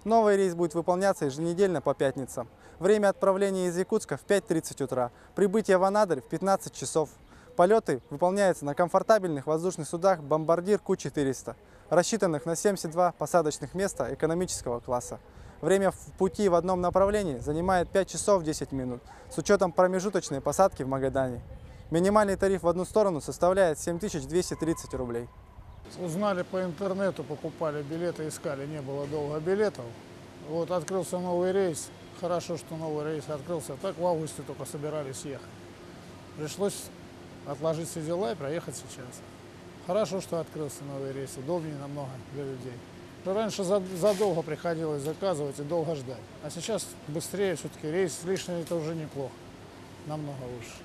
Новый рейс будет выполняться еженедельно по пятницам. Время отправления из Якутска в 5:30 утра. Прибытие в Анадырь в 15 часов. Полеты выполняются на комфортабельных воздушных судах «Бомбардир Ку-400», рассчитанных на 72 посадочных места экономического класса. Время в пути в одном направлении занимает 5 часов 10 минут, с учетом промежуточной посадки в Магадане. Минимальный тариф в одну сторону составляет 7230 рублей. Узнали по интернету, покупали билеты, искали, не было долго билетов. Вот открылся новый рейс. Хорошо, что новый рейс открылся. Так в августе только собирались ехать. Пришлось отложить все дела и проехать сейчас. Хорошо, что открылся новый рейс. Удобнее намного для людей. Раньше задолго приходилось заказывать и долго ждать. А сейчас быстрее все-таки рейс лишний, это уже неплохо. Намного лучше.